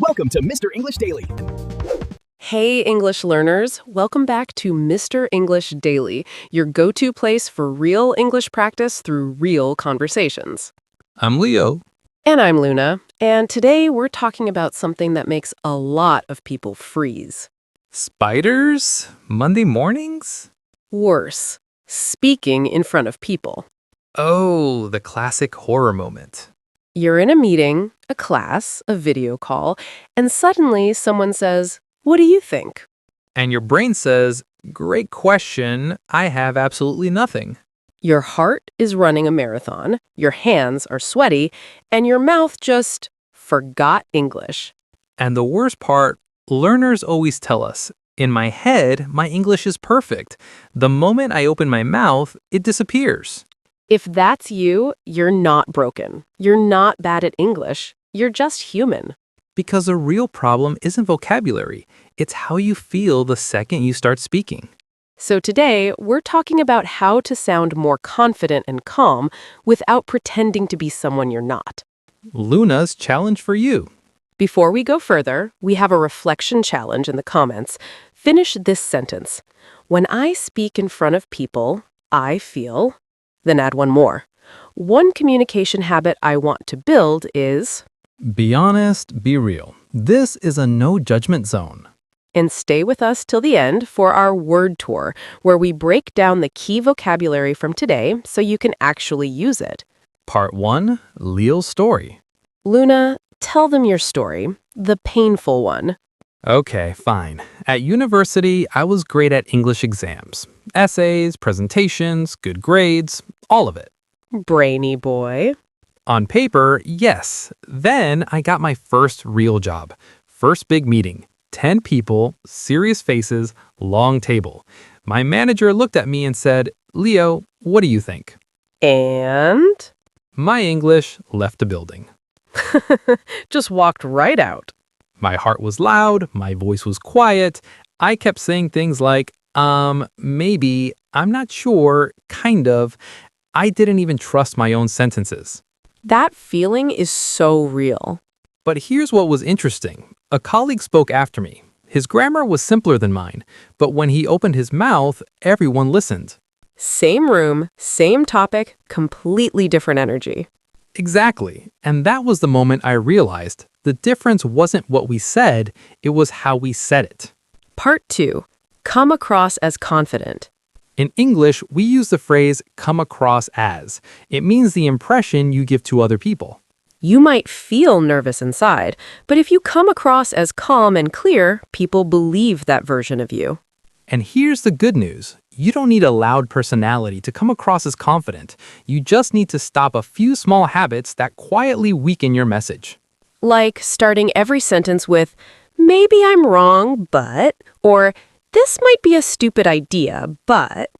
Welcome to Mr. English Daily. Hey, English learners. Welcome back to Mr. English Daily, your go-to place for real English practice through real conversations. I'm Leo. And I'm Luna. And today we're talking about something that makes a lot of people freeze. Spiders? Monday mornings? Worse, speaking in front of people. Oh, the classic horror moment. You're in a meeting, a class, a video call, and suddenly someone says, "What do you think?" And your brain says, great question, I have absolutely nothing. Your heart is running a marathon, your hands are sweaty, and your mouth just forgot English. And the worst part, learners always tell us, in my head, my English is perfect. The moment I open my mouth, it disappears. If that's you, you're not broken. You're not bad at English. You're just human. Because the real problem isn't vocabulary. It's how you feel the second you start speaking. So today, we're talking about how to sound more confident and calm without pretending to be someone you're not. Luna's challenge for you. Before we go further, we have a reflection challenge in the comments. Finish this sentence. When I speak in front of people, I feel... Then add one more. One communication habit I want to build is... Be honest, be real. This is a no judgment zone. And stay with us till the end for our word tour, where we break down the key vocabulary from today so you can actually use it. Part 1, Leo's story. Luna, tell them your story, the painful one. Okay, fine. At university, I was great at English exams. Essays, presentations, good grades, all of it. Brainy boy. On paper, yes. Then I got my first real job. First big meeting. 10 people, serious faces, long table. My manager looked at me and said, "Leo, what do you think?" And? My English left the building. Just walked right out. My heart was loud, my voice was quiet. I kept saying things like, maybe, I'm not sure, kind of. I didn't even trust my own sentences. That feeling is so real. But here's what was interesting. A colleague spoke after me. His grammar was simpler than mine, but when he opened his mouth, everyone listened. Same room, same topic, completely different energy. Exactly. And that was the moment I realized the difference wasn't what we said, it was how we said it. Part 2. Come across as confident. In English, we use the phrase come across as. It means the impression you give to other people. You might feel nervous inside, but if you come across as calm and clear, people believe that version of you. And here's the good news. You don't need a loud personality to come across as confident. You just need to stop a few small habits that quietly weaken your message. Like starting every sentence with, "Maybe I'm wrong, but," or "This might be a stupid idea, but."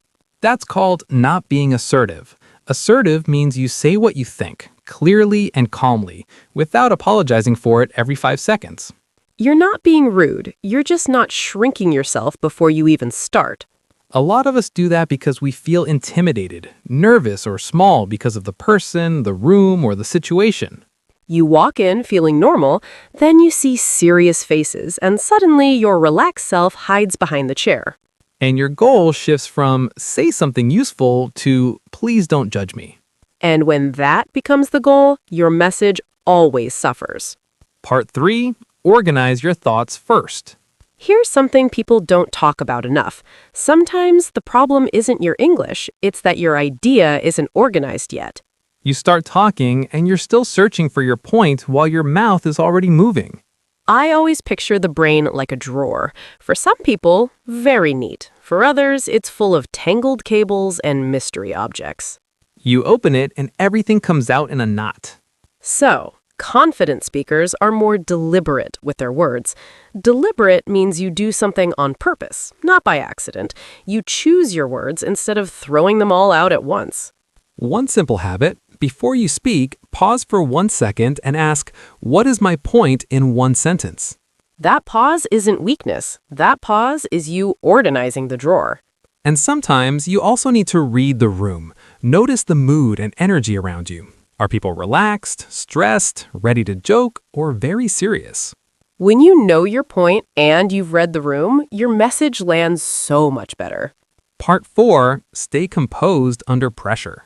That's called not being assertive. Assertive means you say what you think, clearly and calmly, without apologizing for it every 5 seconds. You're not being rude, you're just not shrinking yourself before you even start. A lot of us do that because we feel intimidated, nervous, or small because of the person, the room, or the situation. You walk in feeling normal, then you see serious faces, and suddenly your relaxed self hides behind the chair. And your goal shifts from say something useful to please don't judge me. And when that becomes the goal, your message always suffers. Part 3, organize your thoughts first. Here's something people don't talk about enough. Sometimes the problem isn't your English, it's that your idea isn't organized yet. You start talking and you're still searching for your point while your mouth is already moving. I always picture the brain like a drawer. For some people, very neat. For others, it's full of tangled cables and mystery objects. You open it and everything comes out in a knot. So, confident speakers are more deliberate with their words. Deliberate means you do something on purpose, not by accident. You choose your words instead of throwing them all out at once. One simple habit, before you speak, pause for 1 second and ask, what is my point in one sentence? That pause isn't weakness. That pause is you organizing the drawer. And sometimes you also need to read the room. Notice the mood and energy around you. Are people relaxed, stressed, ready to joke, or very serious? When you know your point and you've read the room, your message lands so much better. Part 4, stay composed under pressure.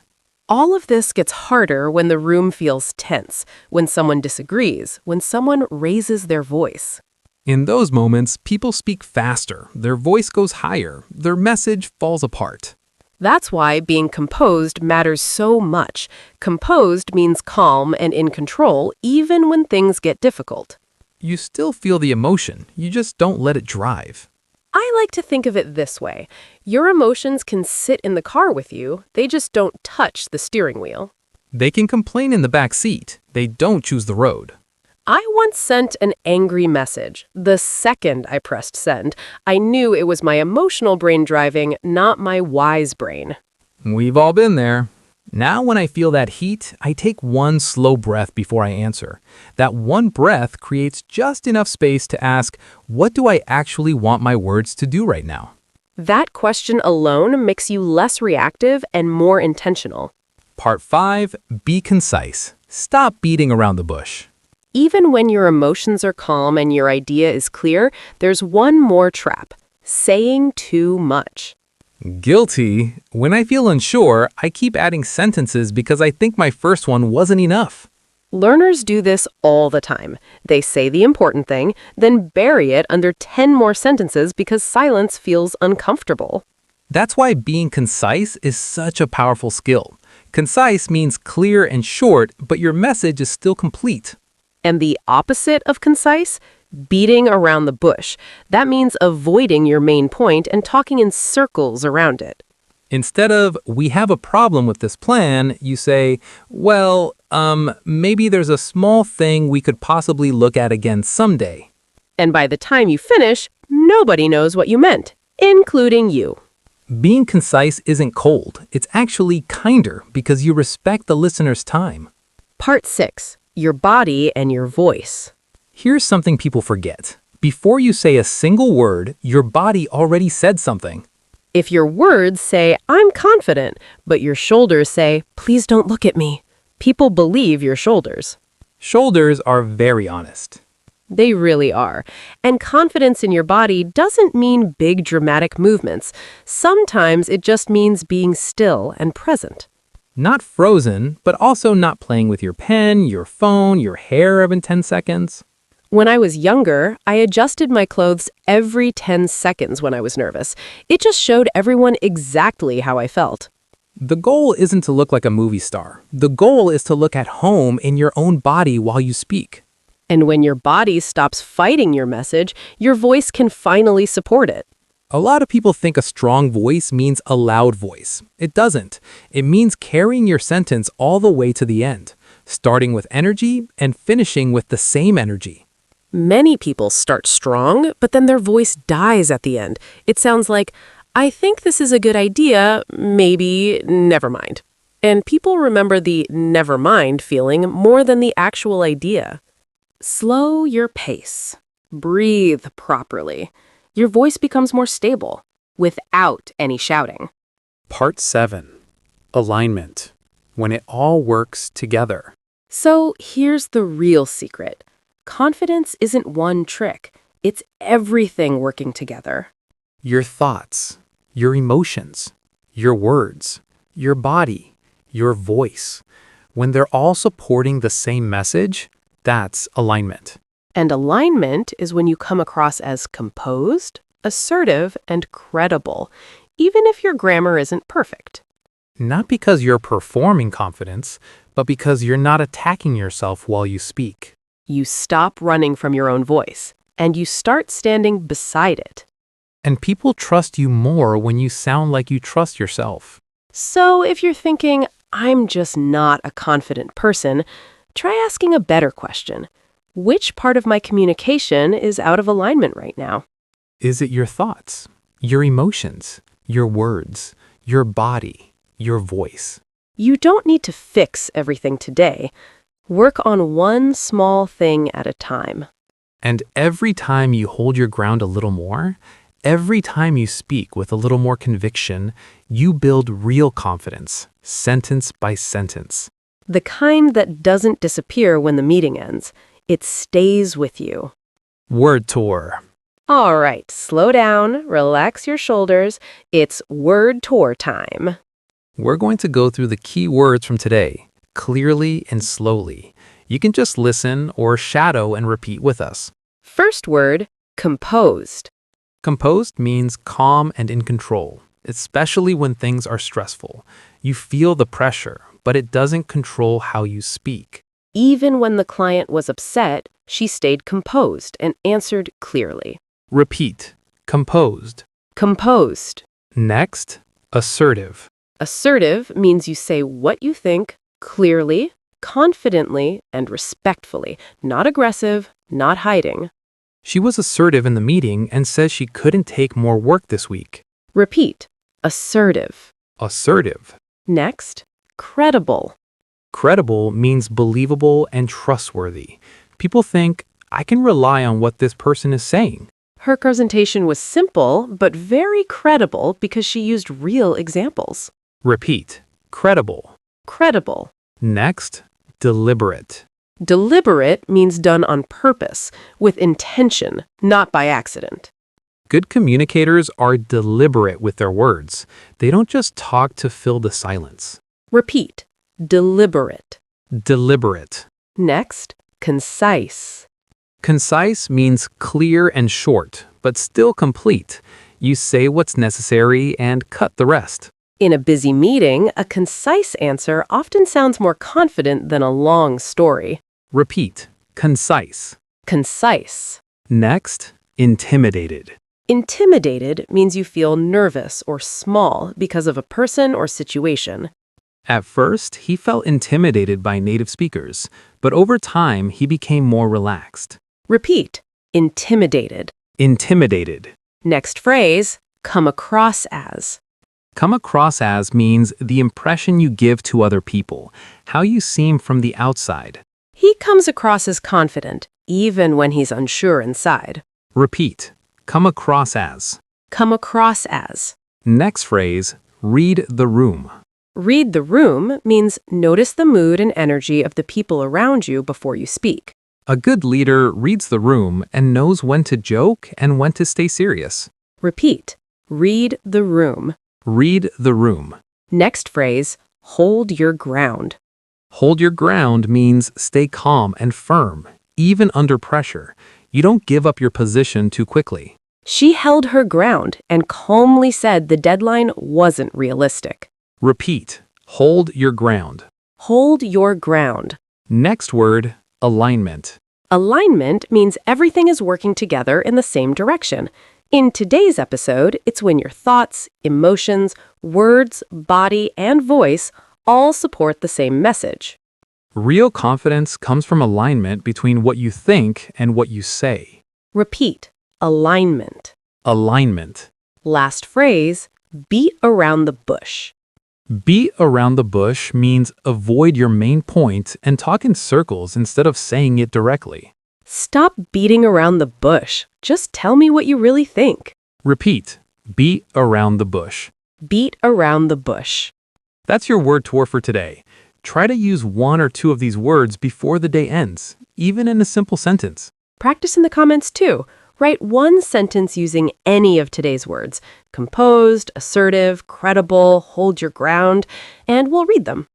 All of this gets harder when the room feels tense, when someone disagrees, when someone raises their voice. In those moments, people speak faster, their voice goes higher, their message falls apart. That's why being composed matters so much. Composed means calm and in control, even when things get difficult. You still feel the emotion, you just don't let it drive. I like to think of it this way. Your emotions can sit in the car with you, they just don't touch the steering wheel. They can complain in the back seat, they don't choose the road. I once sent an angry message. The second I pressed send, I knew it was my emotional brain driving, not my wise brain. We've all been there. Now when I feel that heat, I take one slow breath before I answer. That one breath creates just enough space to ask, what do I actually want my words to do right now? That question alone makes you less reactive and more intentional. Part 5, be concise. Stop beating around the bush. Even when your emotions are calm and your idea is clear, there's one more trap: saying too much. Guilty. When I feel unsure, I keep adding sentences because I think my first one wasn't enough. Learners do this all the time. They say the important thing, then bury it under 10 more sentences because silence feels uncomfortable. That's why being concise is such a powerful skill. Concise means clear and short, but your message is still complete. And the opposite of concise? Beating around the bush. That means avoiding your main point and talking in circles around it. Instead of, we have a problem with this plan, you say, well, maybe there's a small thing we could possibly look at again someday. And by the time you finish, nobody knows what you meant, including you. Being concise isn't cold. It's actually kinder because you respect the listener's time. Part 6. Your body and your voice. Here's something people forget. Before you say a single word, your body already said something. If your words say, I'm confident, but your shoulders say, please don't look at me, people believe your shoulders. Shoulders are very honest. They really are. And confidence in your body doesn't mean big dramatic movements. Sometimes it just means being still and present. Not frozen, but also not playing with your pen, your phone, your hair every 10 seconds. When I was younger, I adjusted my clothes every 10 seconds when I was nervous. It just showed everyone exactly how I felt. The goal isn't to look like a movie star. The goal is to look at home in your own body while you speak. And when your body stops fighting your message, your voice can finally support it. A lot of people think a strong voice means a loud voice. It doesn't. It means carrying your sentence all the way to the end, starting with energy and finishing with the same energy. Many people start strong, but then their voice dies at the end. It sounds like, I think this is a good idea, maybe, never mind. And people remember the never mind feeling more than the actual idea. Slow your pace. Breathe properly. Your voice becomes more stable, without any shouting. Part 7. Alignment. When it all works together. So here's the real secret. Confidence isn't one trick. It's everything working together. Your thoughts, your emotions, your words, your body, your voice. When they're all supporting the same message, that's alignment. And alignment is when you come across as composed, assertive, and credible, even if your grammar isn't perfect. Not because you're performing confidence, but because you're not attacking yourself while you speak. You stop running from your own voice, and you start standing beside it. And people trust you more when you sound like you trust yourself. So if you're thinking, I'm just not a confident person, try asking a better question. Which part of my communication is out of alignment right now? Is it your thoughts, your emotions, your words, your body, your voice? You don't need to fix everything today. Work on one small thing at a time. And every time you hold your ground a little more, every time you speak with a little more conviction, you build real confidence, sentence by sentence. The kind that doesn't disappear when the meeting ends. It stays with you. Word tour. All right, slow down, relax your shoulders. It's word tour time. We're going to go through the key words from today, clearly and slowly. You can just listen or shadow and repeat with us. First word, composed. Composed means calm and in control, especially when things are stressful. You feel the pressure, but it doesn't control how you speak. Even when the client was upset, she stayed composed and answered clearly. Repeat. Composed. Composed. Next, assertive. Assertive means you say what you think clearly, confidently, and respectfully, not aggressive, not hiding. She was assertive in the meeting and says she couldn't take more work this week. Repeat. Assertive. Assertive. Next, credible. Credible means believable and trustworthy. People think, I can rely on what this person is saying. Her presentation was simple, but very credible because she used real examples. Repeat. Credible. Credible. Next, deliberate. Deliberate means done on purpose, with intention, not by accident. Good communicators are deliberate with their words. They don't just talk to fill the silence. Repeat. Deliberate. Deliberate. Next, concise. Concise means clear and short, but still complete. You say what's necessary and cut the rest. In a busy meeting, a concise answer often sounds more confident than a long story. Repeat. Concise. Concise. Next, intimidated. Intimidated means you feel nervous or small because of a person or situation. At first, he felt intimidated by native speakers, but over time, he became more relaxed. Repeat. Intimidated. Intimidated. Next phrase, come across as. Come across as means the impression you give to other people, how you seem from the outside. He comes across as confident, even when he's unsure inside. Repeat. Come across as. Come across as. Next phrase, read the room. Read the room means notice the mood and energy of the people around you before you speak. A good leader reads the room and knows when to joke and when to stay serious. Repeat. Read the room. Read the room. Next phrase, hold your ground. Hold your ground means stay calm and firm, even under pressure. You don't give up your position too quickly. She held her ground and calmly said the deadline wasn't realistic. Repeat. Hold your ground. Hold your ground. Next word, alignment. Alignment means everything is working together in the same direction. In today's episode, it's when your thoughts, emotions, words, body, and voice all support the same message. Real confidence comes from alignment between what you think and what you say. Repeat. Alignment. Alignment. Last phrase, beat around the bush. Beat around the bush means avoid your main point and talk in circles instead of saying it directly. Stop beating around the bush. Just tell me what you really think. Repeat. Beat around the bush. Beat around the bush. That's your word tour for today. Try to use one or two of these words before the day ends, even in a simple sentence. Practice in the comments too. Write one sentence using any of today's words: composed, assertive, credible, hold your ground, and we'll read them.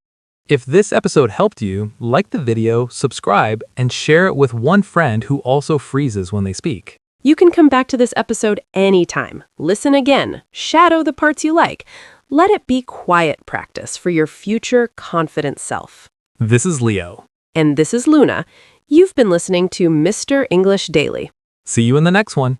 If this episode helped you, like the video, subscribe, and share it with one friend who also freezes when they speak. You can come back to this episode anytime. Listen again. Shadow the parts you like. Let it be quiet practice for your future confident self. This is Leo. And this is Luna. You've been listening to Mr. English Daily. See you in the next one.